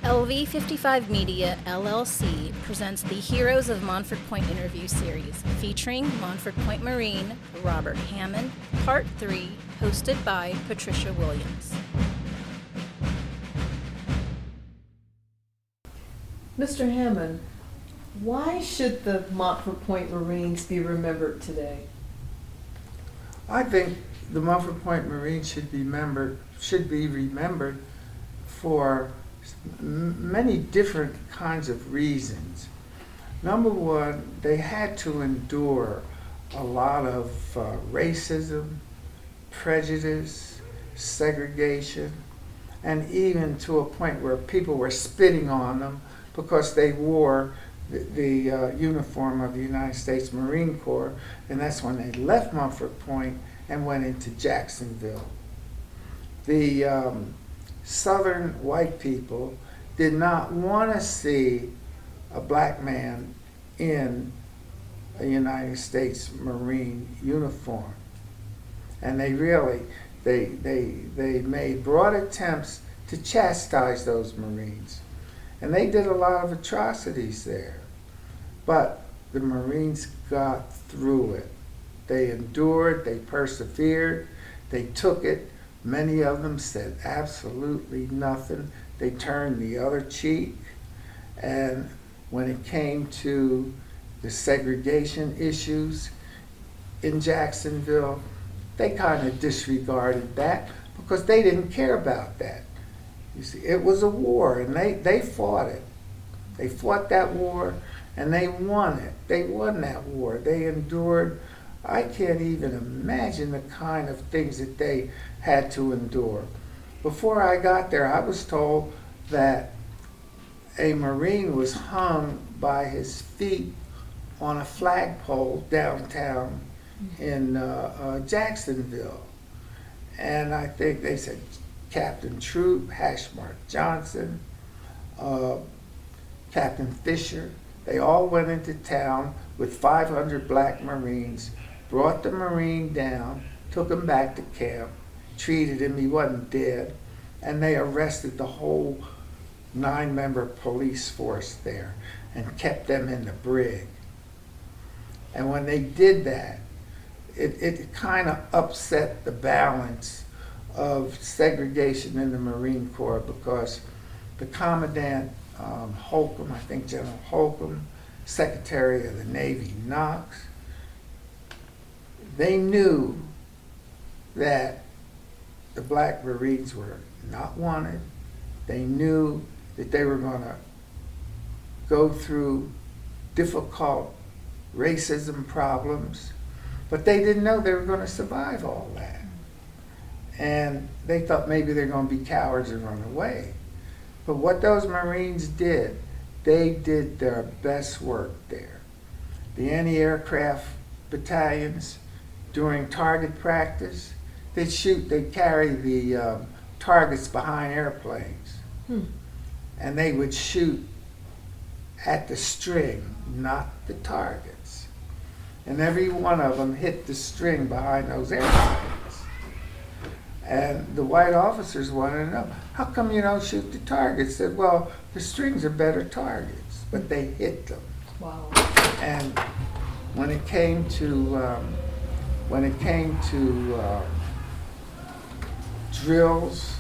LV55 Media, LLC presents the Heroes of Montford Point interview series featuring Montford Point Marine Robert Hammond, Part 3, hosted by Patricia Williams. Mr. Hammond, why should the Montford Point Marines be remembered today? I think the Montford Point Marines should be remembered for many different kinds of reasons. Number one, they had to endure a lot of racism, prejudice, segregation, and even to a point where people were spitting on them because they wore the uniform of the United States Marine Corps, and that's when they left Montford Point and went into Jacksonville. The Southern white people did not want to see a black man in a United States Marine uniform, and they made broad attempts to chastise those Marines, and they did a lot of atrocities there. But the Marines got through it. They endured, they persevered, they took it. Many of them said absolutely nothing. They turned the other cheek. And when it came to the segregation issues in Jacksonville, they kind of disregarded that because they didn't care about that. You see, it was a war, and they fought it. They fought that war, and they won it. They won that war. They endured. I can't even imagine the kind of things that they had to endure. Before I got there, I was told that a Marine was hung by his feet on a flagpole downtown in Jacksonville. And I think they said Captain Troop, Hashmark Johnson, Captain Fisher, they all went into town with 500 black Marines, brought the Marine down, took him back to camp, treated him, he wasn't dead, and they arrested the whole 9-member police force there and kept them in the brig. And when they did that, it kind of upset the balance of segregation in the Marine Corps, because the Commandant Holcomb, I think General Holcomb, Secretary of the Navy Knox, they knew that the black Marines were not wanted. They knew that they were going to go through difficult racism problems, but they didn't know they were going to survive all that. And they thought maybe they're going to be cowards and run away. But what those Marines did, they did their best work there. The anti-aircraft battalions, during target practice, they'd carry the targets behind airplanes. And they would shoot at the string, not the targets. And every one of them hit the string behind those airplanes. And the white officers wanted to know, how come you don't shoot the targets? Said, well, the strings are better targets, but they hit them. Wow. And when it came to drills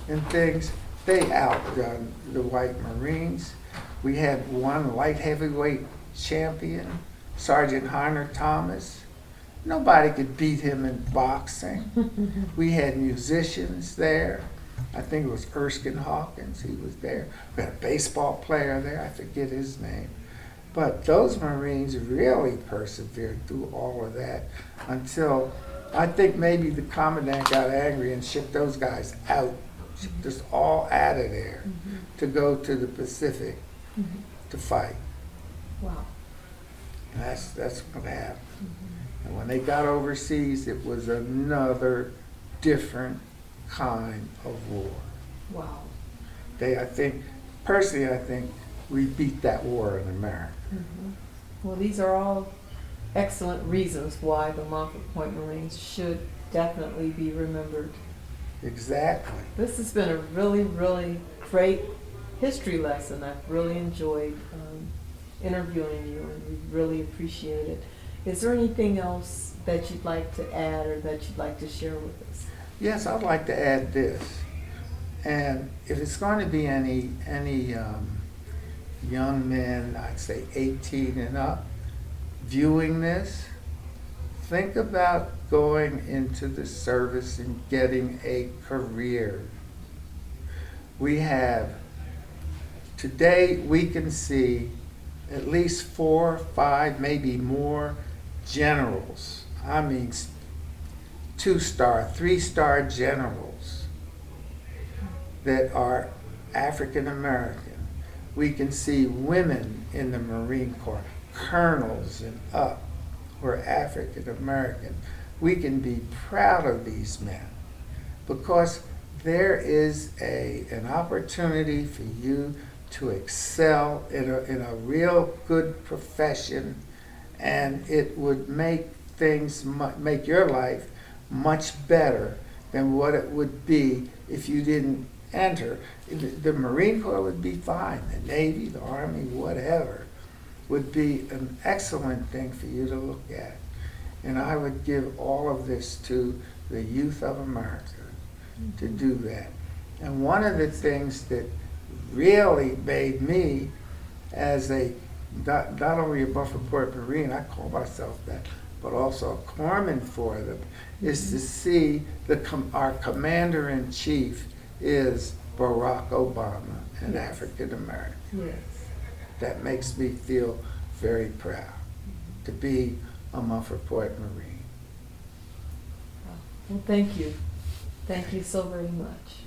and things, they outdone the white Marines. We had one light heavyweight champion, Sergeant Heiner Thomas. Nobody could beat him in boxing. We had musicians there. I think it was Erskine Hawkins, he was there. We had a baseball player there, I forget his name. But those Marines really persevered through all of that until I think maybe the Commandant got angry and shipped those guys out, shipped us all out of there to go to the Pacific to fight. Wow. And that's what happened. And when they got overseas, it was another different kind of war. Wow. I think we beat that war in America. Well, these are all excellent reasons why the Montford Point Marines should definitely be remembered. Exactly. This has been a really, really great history lesson. I've really enjoyed interviewing you, and we really appreciate it. Is there anything else that you'd like to add or that you'd like to share with us? Yes, I'd like to add this. And if it's going to be any young men, I'd say 18 and up, viewing this, think about going into the service and getting a career. Today we can see at least 4, 5, maybe more generals. I mean, 2-star, 3-star generals that are African American. We can see women in the Marine Corps, colonels and up, who are African American. We can be proud of these men because there is an opportunity for you to excel in a real good profession, and it would make make your life much better than what it would be if you didn't enter. The Marine Corps would be fine. The Navy, the Army, whatever, would be an excellent thing for you to look at. And I would give all of this to the youth of America to do that. And one of the things that really made me, as not only a Montford Point Marine, I call myself that, but also a corpsman for them, is to see our commander-in-chief is Barack Obama, an Yes. African American. Yes. That makes me feel very proud to be a Montford Point Marine. Well, thank you. Thank you so very much.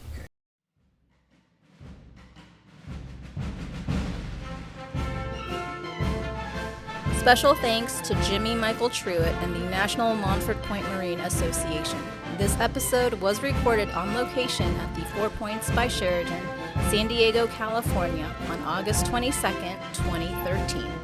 Special thanks to Jimmy Michael Truitt and the National Montford Point Marine Association. This episode was recorded on location at the 4 Points by Sheraton, San Diego, California on August 22nd, 2013.